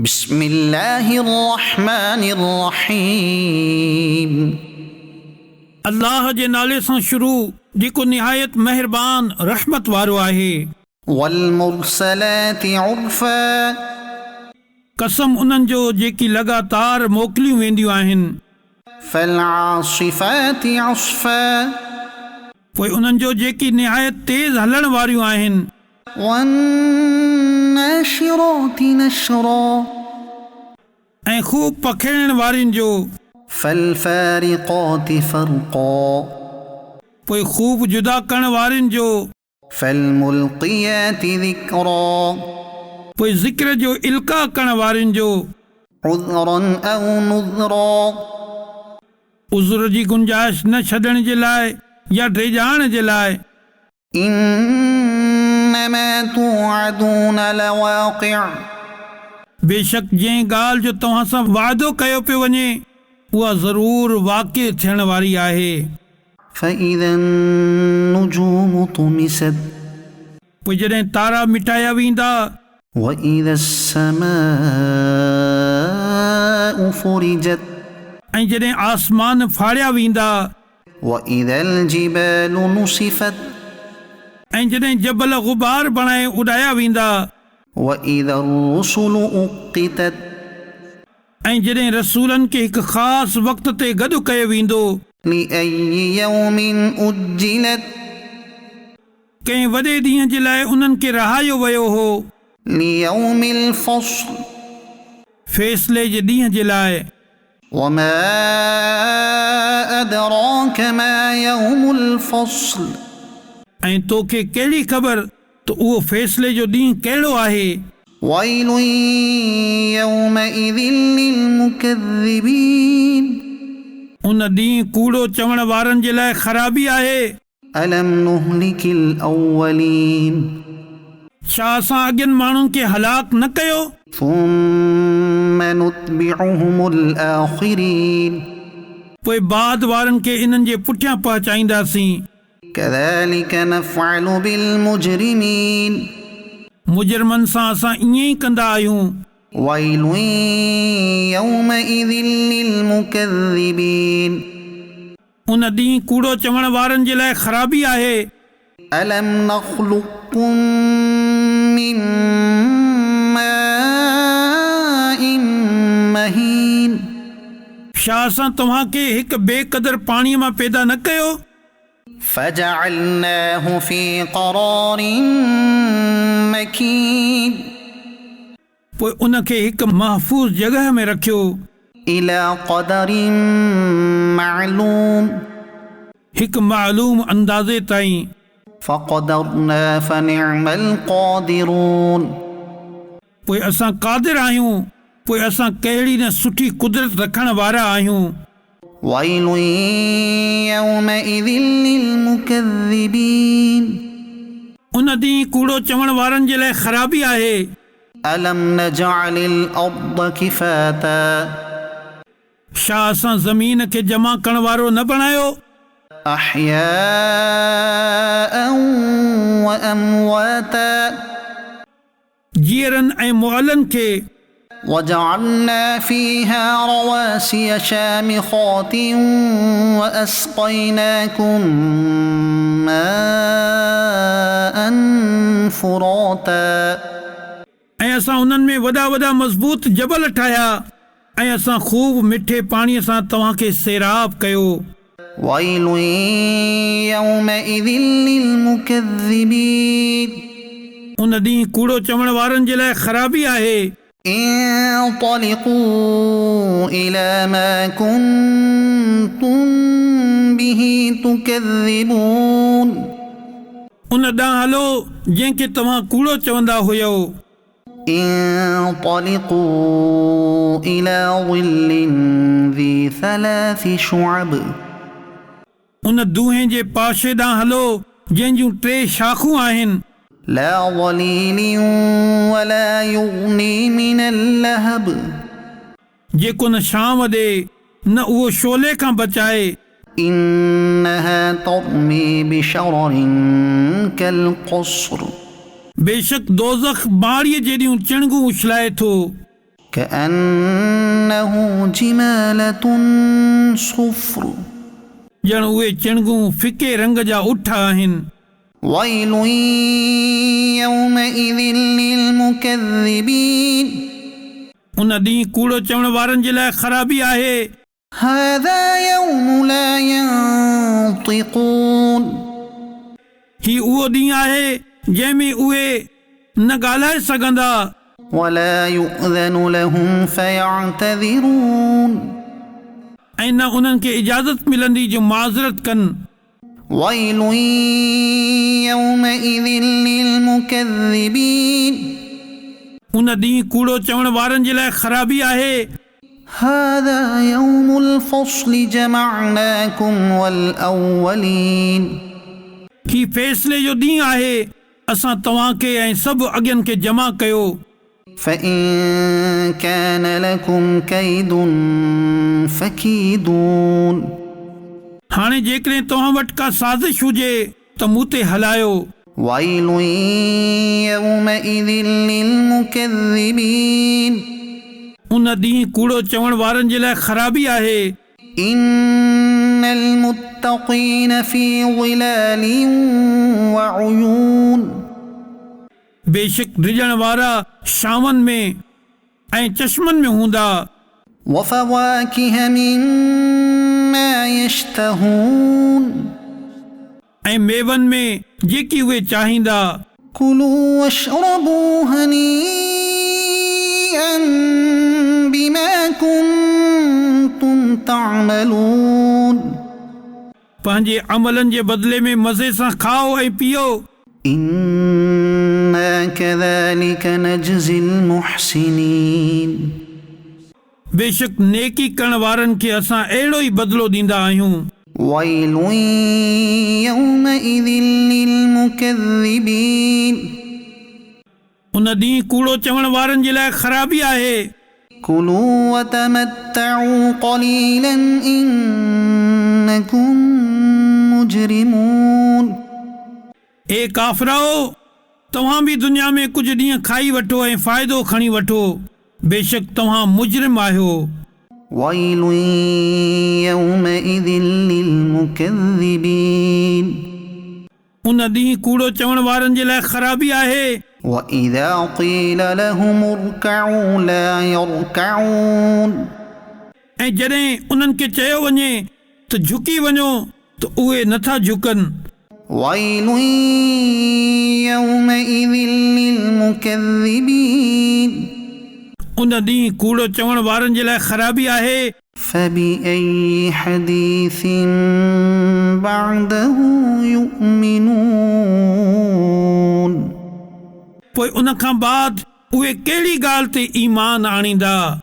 बिस्मिल्लाहिर्रहमानिर्रहीम। अल्लाह जे नाले सां शुरू जेको निहायत मेहरबान रहमत वारो आहे। वल्मुरसलाति उर्फा, कसम उन्हनि जो जेकी लगातार मोकिलियूं वेंदियूं आहिनि। फलआसिफाति अस्फा, पोइ उन्हनि जो जेकी निहायत तेज़ हलण वारियूं आहिनि। वन्नाशिराति नशरा, ऐं खूब पखेड़ण वारियुनि जो। फलफारिकाति फरका, पोइ खूब जुदा करण वारियुनि जो। फलमुल्कियाति ज़िक्रा, पोइ ज़िक्र जो इल्का करण वारियुनि जो। उज़रन औ नुज़रा, उज़र जी गुंजाइश न छॾण जे लाइ या ड्रेजाइण जे लाइ। इन्नमा तुअदून लवाक़िअ, बेशक जंहिं ॻाल्हि जो तव्हां सां वाइदो कयो पियो वञे उहा ज़रूर वाक़िअ थियण वारी आहे। फ़इज़ा अन्नुजूमु तुमिसत, पोइ जॾहिं तारा मिटाया वेंदा। वइज़ा अस्समाउ फ़ुरिजत, ऐं जॾहिं आसमान फाड़िया वेंदा। वइज़ा अलजिबालु नुसिफ़त, ऐं जॾहिं जबल गुबार बणाए उॾाया वेंदा। वइज़ा अर्रुसुलु उक़्क़ितत, ऐं जॾहिं रसूलनि खे हिकु ख़ासि वक़्त ते गॾु कयो वेंदो। लिअय्यि यौमिन उज्जिलत, कंहिं वॾे ॾींहं जे लाइ उन्हनि खे रहायो वियो हो। लियौमिल फ़स्ल, फ़ैसिले जे ॾींहं जे लाइ। वमा अदराक मा यौमुल फ़स्ल, ऐं तोखे कहिड़ी ख़बर त उहो फ़ैसिले जो ॾींहुं कहिड़ो आहे। वैलु यौमइज़िन लिलमुकज़्ज़िबीन, उन ॾींहुं कूड़ो चवण वारनि जे लाइ ख़राबी आहे। अलम नुहलिकिल अव्वलीन, छा असां अॻियनि माण्हुनि खे हलाक न कयो। थुम्म नुत्बिउहुमुल आख़िरीन, पोइ बाद वारनि खे इन्हनि जे पुठियां पहुचाईंदासीं। कज़ालिक नफ़अलु बिल मुजरिमीन, मुजरमनि सां असां ईअं ई कंदा आहियूं। वैलु यौमइज़िन लिलमुकज़्ज़िबीन, उन ॾींहुं कूड़ो चवण वारनि जे लाइ ख़राबी आहे। अलम नख़्लुक़कुम मिन माइन महीन, छा असां तव्हांखे हिकु बेक़दर पाणीअ मां पैदा न कयो। फजअलनाहु फी क़रारिन मकीन, पोइ उनखे हिकु महफ़ूज़ जॻह में रखियो। इला क़दरिन मालूम, हिकु मालूम अंदाज़े ताईं। फ़क़दरना फ़निअमल क़ादिरून, पोइ असां क़ादिर आहियूं। पोइ असां कहिड़ी न सुठी कुदरत रखण वारा आहियूं। वैलु यौमइज़िन लिलमुकज़्ज़िबीन, उन ॾींहुं कूड़ो चवण वारनि जे लाइ ख़राबी आहे। अलम नजअलिल अर्द किफ़ाता, छा असां ज़मीन खे जमा करण वारो न बणायो। अहयाअन व अमवाता, जीअरनि ऐं मुअलनि खे। वजअलना फ़ीहा रवासिय शामिख़ातिन व अस्क़ैनाकुम माअन फ़ुराता, ऐं असां उन्हनि में वॾा वॾा मज़बूत जबल ठाहिया। ऐं असां खूब मिठे पाणीअ सां तव्हांखे सैराब कयो। वैलु यौमइज़िन लिलमुकज़्ज़िबीन, उन ॾींहुं कूड़ो चवण वारनि जे लाइ ख़राबी आहे। इंतलिक़ू इला मा कुन्तुम बिही तुकज़्ज़िबून, उन ॾांहुं हलो जंहिंखे तव्हां कूड़ो चवंदा हुयो। इंतलिक़ू इला ज़िल्लिन ज़ी सलासि शुअब, उन दूहें जे पाशे ॾांहुं हलो जंहिंजूं 3 शाखूं आहिनि। ला ज़लीलिन वला युग़नी मिनल लहब, जेको न छांव ॾे न उहो शोले खां बचाए। इन्नहा तरमी बिशररिन कल क़स्र, बेशक दोज़ख बाड़ीअ जहिड़ियूं चिणगूं उछलाए थो। كأنه جمالة صفر ॼण उहे चिणगूं फिके रंग जा उठ आहिनि। ويل يومئذ للمكذبين उन ॾींहुं कूड़ो चवण वारनि जे लाइ ख़राबी आहे। هذا يوم لا ينطقون ही उहो ॾींहुं आहे जंहिं में उहे न ॻाल्हाए सघंदा। ولا يؤذن لهم فيعتذرون ऐं न उन्हनि खे इजाज़त मिलंदी जो माज़रत कनि। ويل يومئذ للمكذبين उन ॾींहुं कूड़ो चवण वारनि जे लाइ ख़राबी आहे। هذا يوم الفصل جمعناكم والأولين ही फ़ैसिले जो ॾींहुं आहे असां तव्हांखे ऐं सभु अॻियनि खे जमा कयो। فإن كان لكم كيد فكيدون हाणे जेकॾहिं तव्हां वटि का साज़िश हुजे त मूं ते हलायो। ويل يومئذ للمكذبين उन ॾींहुं कूड़ो चवण वारनि जे लाइ ख़राबी आहे। إن المتقين في ظلال وعيون बेशक रिजण वारा शामनि में ऐं चश्मनि में हूंदा। وفواكه مما يشتهون ऐं मेवनि में जेकी उहे चाहींदा। كلوا واشربوا هنيئا بما كنتم تعملون पंहिंजे अमलनि जे बदिले में मज़े सां खाओ ऐं पियो। إنا كذلك نجزي المحسنين बेशक नेकी करण वारनि खे असां अहिड़ो ई बदिलो ॾींदा आहियूं। ويل يومئذ للمكذبين उन ॾींहुं कूड़ो चवण वारनि जे लाइ ख़राबी आहे। كلوا وتمتعوا قليلا إنكم مجرمون ए काफ़िराओ तव्हां बि दुनिया में कुझु ॾींहं खाई वठो ऐं फ़ाइदो खणी वठो। बेशक तव्हां मुजरिम आहियो। ويل يومئذ للمكذبين उन ॾींहुं कूड़ो चवण वारनि जे लाइ ख़राबी आहे। وإذا قيل لهم اركعوا لا يركعون ऐं जॾहिं उन्हनि खे चयो वञे त झुकी वञो त उहे नथा झुकनि। ويل يومئذ للمكذبين उन ॾींहुं कूड़ो चवण वारनि जे लाइ ख़राबी आहे। فبأي حديث بعده يؤمنون पोइ उन खां बाद उहे कहिड़ी ॻाल्हि ते ईमान आणींदा।